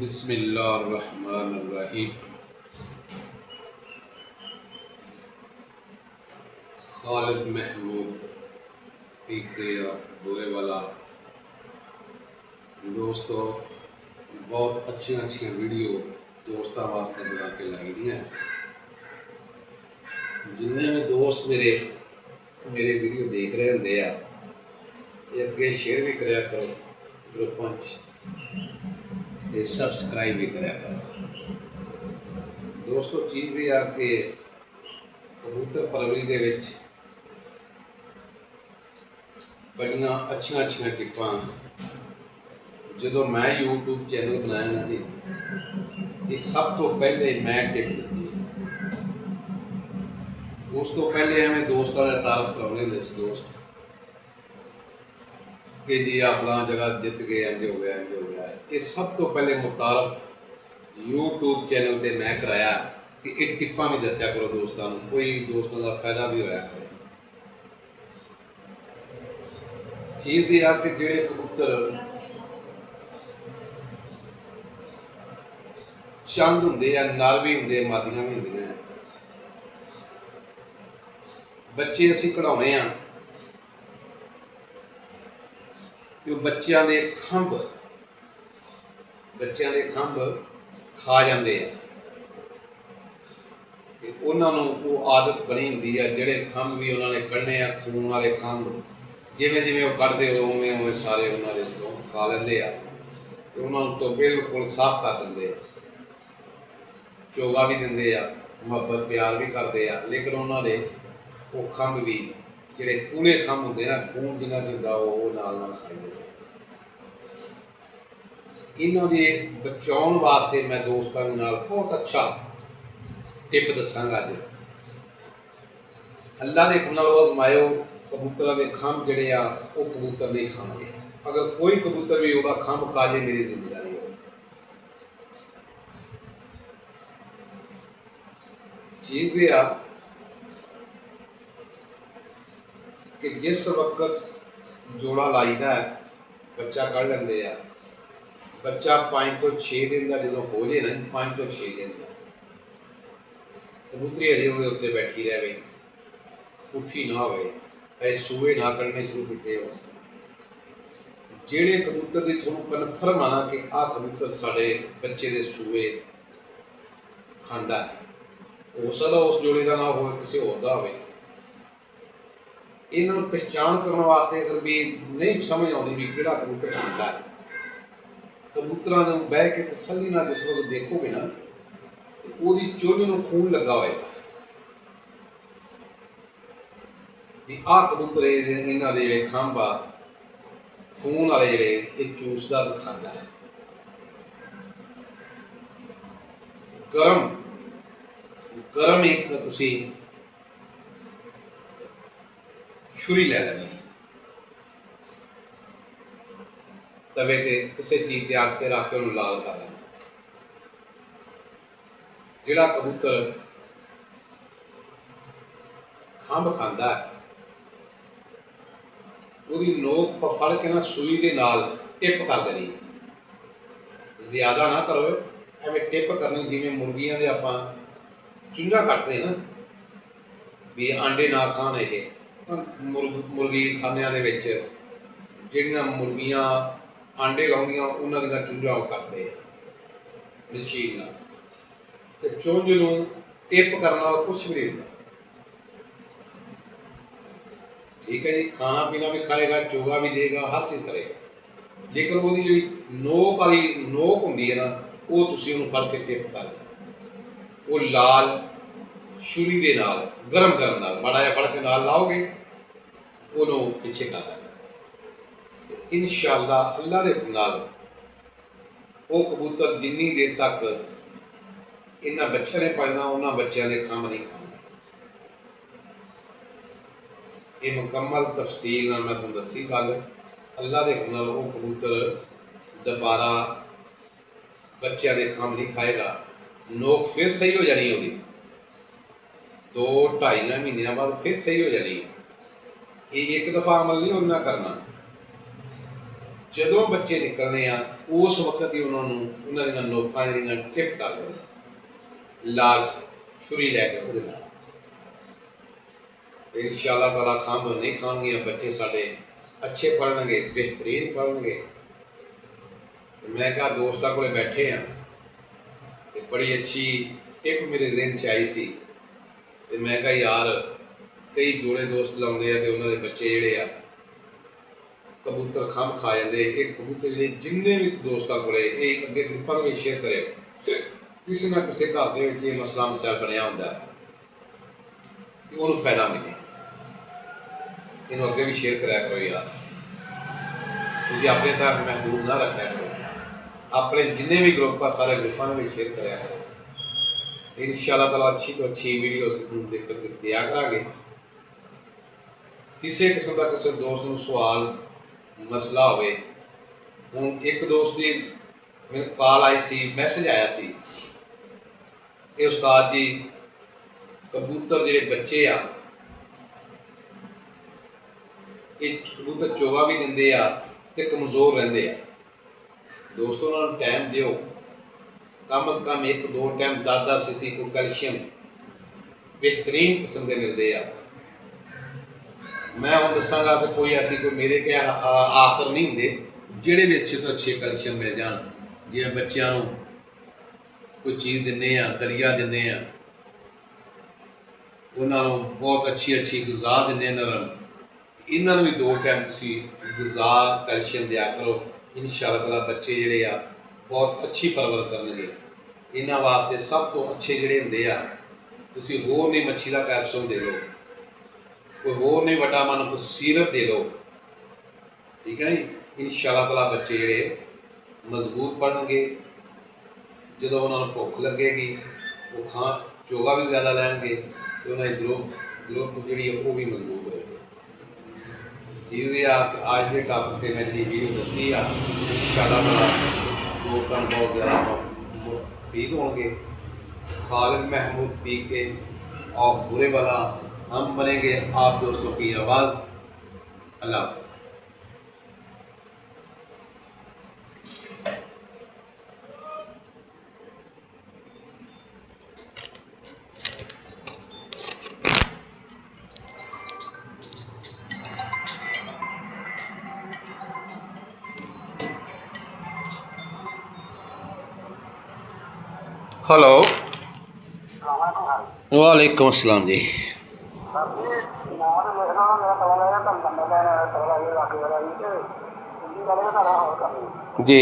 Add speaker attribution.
Speaker 1: बिस्मिल्लाहिर्रहमानिर्रहीम। खालिद महमूद पीके डोरे वाला दोस्तों, बहुत अच्छी वीडियो दोस्तों वास्ते बना के लाई दी हैं। जिन्ने भी दोस्त मेरे वीडियो देख रहे होंगे ये अगे शेयर भी कराया करो ग्रुपों ते सबसक्राइब भी कराया करो। दोस्तों, चीज़ ये आ कि कबूतर परवरी दे विच बड़ियां अच्छियां टिप्पां जो मैं यूट्यूब चैनल बनाया ना जी, ये सब तो पहले मैं टिप दी है। उस तो पहले हमें दोस्तों ने तारफ कराने होंगे सी दोस्त कि जी आ फलां जगह जित गए, इंज हो गया इंज हो गया। ये सब तो पहले मुतारफ यूट्यूब चैनल पर मैं कराया कि ये टिप्पां भी दस्या करो दोस्तों, कोई दोस्तों का फायदा भी होया करे। चीज़ ये आ कि जिहड़े कबूतर चंद होंगे या नर भी होंगे, मादियां भी होंगे, बच्चे असीं कढ़ाउणे आ तो बच्चों के खंभ खा जाते हैं। उन्होंने वो आदत बनी होंगी है, जोड़े खंभ भी उन्होंने कढ़ने खून वाले खंभ जिमें जिमें वो कढ़ते उवें उवें सारे उन्होंने खा लेंगे तो उन्होंने तो बिल्कुल साफ कर देंगे, चोगा भी देंगे, मुहब्बत प्यार भी करते हैं। लेकिन उन्होंने वो खंभ भी जोड़े कूड़े खंभ होंगे ना, खून जिन्हें चंगा वो नाल खाई देते। इन्हों के बचाने वास्ते मैं दोस्तों के नाल बहुत अच्छा टिप दसांगा। अज अल्लाह के हुक्म नाल आजमायो, कबूतरों के खंभ जोड़े आ वो कबूतर नहीं खाएंगे। अगर कोई कबूतर भी वह खंभ खा जाए मेरी जिम्मेदारी हो। चीज़ ये आ कि जिस वक्त जोड़ा लाईदा है बच्चा कढ़ लेंगे आ, बच्चा 5 तो 6 दिन का जो हो जाए ना, 5 तो 6 दिन का कबूतरी अजे उहदे उत्ते बैठी रहे, उठी ना हो, सूए ना कढ़ने शुरू किए हो। जेड़े कबूतर की थोड़ा कन्फर्म आना कि आ कबूतर साढ़े बच्चे के सूए खांदा है, हो सकता उस जोड़े का ना हो, किसी होर का हो। इन्हों पहचान करने वास्ते अगर भी नहीं समझ आती भी किहड़ा कबूतर खांदा है, कबूतरां नूं बह के तसल्ली नाल जिस वक्त देखोगे ना, ਉਹਦੀ चुंझ ਨੂੰ खून लगा होएगा भी आ कबूतर इन्हां दे जिहड़े खंभ आ खून वाले जिहड़े ये चूसदा ते खांदा है। गरम एक तुसीं छुरी लै लैनी, तवे ते किसी चीज़ ते अग ते रख के उन्हें लाल कर लेना। जिहड़ा कबूतर खंभ खांदा है उसकी नोक फड़ के ना सूई के नाल टिप कर देनी, ज़्यादा ना करो, एवं टिप करनी जिमें मुर्गियां दे आपां चुंझां कटते ना भी आंडे ना खाण। ये मुर्गी खानियां दे विच जिहड़ियां मुर्गियां आंडे लाउंदियां उन्हां दीयां चुंझां कटदे मशीन नाल, ते चुंझ नूं टिप करन नाल कुछ भी नहीं होंदा। ठीक है जी, खाना पीना भी खाएगा, चोगा भी देगा, हर चीज़ करेगा, लेकिन वो जी नोक वाली नोक होंगी है ना, वो तुसीं उहनूं फड़ के टिप कर देना। वो लाल छुरी के नाल गरम नाल माड़ा जिहा फड़ के नाल लाओगे, उहनूं पिछे कर देना। इंशाअल्लाह अल्लाह के हुक्म नाल वो कबूतर जिन्नी देर तक इन्हां बच्चों ने पलना उन्हां बच्चों के खंभ नहीं खाने। ये मुकम्मल तफसील नाल मैं तुहानूं दस्सी गल। अल्लाह के हुक्म नाल वो कबूतर दोबारा बच्चों के खंभ नहीं खाएगा, नोक फिर सही हो जानी होगी, 2-2.5 महीनों बाद फिर सही हो जानी। ये एक दफ़ा अमल नहीं होना करना, ਜਦੋਂ ਬੱਚੇ ਨਿਕਲਣੇ ਆ ਉਸ ਵਕਤ ਹੀ ਉਹਨਾਂ ਦੀਆਂ ਨੋਕਾਂ ਜਿਹੜੀਆਂ ਟਿਪ ਕਰ ਦਿੰਦੇ ਲਾਲ ਛੁਰੀ ਲੈ ਕੇ ਉਹਦੇ ਨਾਲ। ਤੇ ਇਨਸ਼ਾਅੱਲਾ ਤਾਲਾ ਖੰਭ ਨਹੀਂ ਖਾਣਗੀਆਂ, ਬੱਚੇ ਸਾਡੇ ਅੱਛੇ ਪੜ੍ਹਨਗੇ, ਬਿਹਤਰੀਨ ਪੜ੍ਹਨਗੇ। ਮੈਂ ਕਿਹਾ ਦੋਸਤਾਂ ਕੋਲ ਬੈਠੇ ਆ ਤੇ ਬੜੀ ਅੱਛੀ ਟਿਪ ਮੇਰੇ ਜ਼ਿਹਨ 'ਚ ਆਈ ਸੀ ਤੇ ਮੈਂ ਕਿਹਾ ਯਾਰ ਕਈ ਜੋੜੇ ਦੋਸਤ ਲਾਉਂਦੇ ਆ ਤੇ ਉਹਨਾਂ ਦੇ ਬੱਚੇ ਜਿਹੜੇ ਆ ਕਬੂਤਰ ਖੰਭ ਖਾ ਜਾਂਦੇ। ਇਹ ਕਬੂਤਰ ਜਿਹੜੇ ਜਿੰਨੇ ਵੀ ਦੋਸਤਾਂ ਕੋਲੇ ਇਹ ਅੱਗੇ ਗਰੁੱਪਾਂ ਦੇ ਵਿੱਚ ਸ਼ੇਅਰ ਕਰਿਓ, ਕਿਸੇ ਨਾ ਕਿਸੇ ਘਰ ਦੇ ਵਿੱਚ ਇਹ ਮਸਲਾ ਮਸਾਇਲ ਬਣਿਆ ਹੁੰਦਾ ਤੇ ਉਹਨੂੰ ਫਾਇਦਾ ਮਿਲੇ। ਇਹਨੂੰ ਅੱਗੇ ਵੀ ਸ਼ੇਅਰ ਕਰਿਆ ਕਰੋ ਯਾਰ, ਤੁਸੀਂ ਆਪਣੇ ਤੱਕ ਮਹਿਦੂਦ ਨਾ ਰੱਖਿਆ ਕਰੋ, ਆਪਣੇ ਜਿੰਨੇ ਵੀ ਗਰੁੱਪ ਆ ਸਾਰੇ ਗਰੁੱਪਾਂ ਦੇ ਵਿੱਚ ਸ਼ੇਅਰ ਕਰਿਆ ਕਰੋ। ਇਨਸ਼ਾਅੱਲਾ ਤਾਲਾ ਅੱਛੀ ਤੋਂ ਅੱਛੀ ਵੀਡੀਓ ਅਸੀਂ ਤੁਹਾਨੂੰ ਦੇਖ ਕੇ ਦਿਆ ਕਰਾਂਗੇ। ਕਿਸੇ ਕਿਸਮ ਦਾ ਕਿਸੇ ਦੋਸਤ ਨੂੰ ਸਵਾਲ ਮਸਲਾ ਹੋਵੇ, ਹੁਣ ਇੱਕ ਦੋਸਤ ਦੀ ਮੈਨੂੰ ਕਾਲ ਆਈ ਸੀ, ਮੈਸੇਜ ਆਇਆ ਸੀ ਕਿ ਉਸਤਾਦ ਜੀ ਕਬੂਤਰ ਜਿਹੜੇ ਬੱਚੇ ਆ ਇਹ ਕਬੂਤਰ ਚੋਗਾ ਵੀ ਦਿੰਦੇ ਆ ਤੇ ਕਮਜ਼ੋਰ ਰਹਿੰਦੇ ਆ। ਦੋਸਤੋ ਉਹਨਾਂ ਨੂੰ ਟਾਈਮ ਦਿਓ, ਕਮ ਅਜ਼ ਕਮ 1-2 ਟਾਈਮ 10-10 ਸੀਸੀ ਕੋ ਕੈਲਸ਼ੀਅਮ ਬਿਹਤਰੀਨ ਕਿਸਮ ਦੇ ਮਿਲਦੇ ਆ। ਮੈਂ ਹੁਣ ਦੱਸਾਂਗਾ ਤੇ ਕੋਈ ਐਸੀ ਕੋਈ ਮੇਰੇ ਕਿ ਆਖਰ ਨਹੀਂ ਹੁੰਦੇ ਜਿਹੜੇ ਵੀ ਅੱਛੇ ਤੋਂ ਅੱਛੇ ਕੈਲਸ਼ੀਅਮ ਮਿਲ ਜਾਣ। ਜਿਵੇਂ ਬੱਚਿਆਂ ਨੂੰ ਕੋਈ ਚੀਜ਼ ਦਿੰਦੇ ਆ, ਦਲੀਆ ਦਿੰਦੇ ਆ, ਉਹਨਾਂ ਨੂੰ ਬਹੁਤ ਅੱਛੀ ਗੁਜ਼ਾ ਦਿੰਦੇ ਨਰਮ, ਇਹਨਾਂ ਨੂੰ ਵੀ 2 ਟਾਈਮ ਤੁਸੀਂ ਗੁਜ਼ਾ ਕੈਲਸ਼ੀਅਮ ਦਿਆ ਕਰੋ। ਇਨਸ਼ਾਅੱਲਾ ਤਾਲਾ ਬੱਚੇ ਜਿਹੜੇ ਆ ਬਹੁਤ ਅੱਛੀ ਪਰਵਰ ਕਰਨਗੇ। ਇਹਨਾਂ ਵਾਸਤੇ ਸਭ ਤੋਂ ਅੱਛੇ ਜਿਹੜੇ ਹੁੰਦੇ ਆ, ਤੁਸੀਂ ਹੋਰ ਨਹੀਂ ਮੱਛੀ ਦਾ ਕੈਪਸੂਲ ਦੇ ਦਿਓ, ਕੋਈ ਹੋਰ ਨਹੀਂ ਵਿਟਾਮਿਨ ਕੋਈ ਸੀਰਪ ਦੇ ਦਿਓ, ਠੀਕ ਹੈ ਜੀ। ਇਨਸ਼ਾਅੱਲਾ ਤਾਲਾ ਬੱਚੇ ਜਿਹੜੇ ਮਜ਼ਬੂਤ ਬਣਨਗੇ। ਜਦੋਂ ਉਹਨਾਂ ਨੂੰ ਭੁੱਖ ਲੱਗੇਗੀ ਉਹ ਚੋਗਾ ਵੀ ਜ਼ਿਆਦਾ ਲੈਣਗੇ ਤੇ ਉਹਨਾਂ ਦੀ ਗਰੋਥ ਜਿਹੜੀ ਉਹ ਵੀ ਮਜ਼ਬੂਤ ਹੋਏਗੀ। ਚੀਜ਼ ਇਹ ਆ ਕਿ ਅੱਜ ਦੇ ਟਾਪਿਕ 'ਤੇ ਮੈਂ ਜਿਹੜੀ ਵੀਡੀਓ ਦੱਸੀ ਆ ਇਨਸ਼ਾਅੱਲਾ ਤਾਲਾ ਦੋਸਤਾਂ ਨੂੰ ਬਹੁਤ ਜ਼ਿਆਦਾ ਮੁਫੀਦ होंगे। खालिद महमूद पी के और बुरे वाला हम बनेंगे आप दोस्तों की आवाज़। अल्लाह हाफ़िज़। हेलो, वालेकुम अस्सलाम जी। जी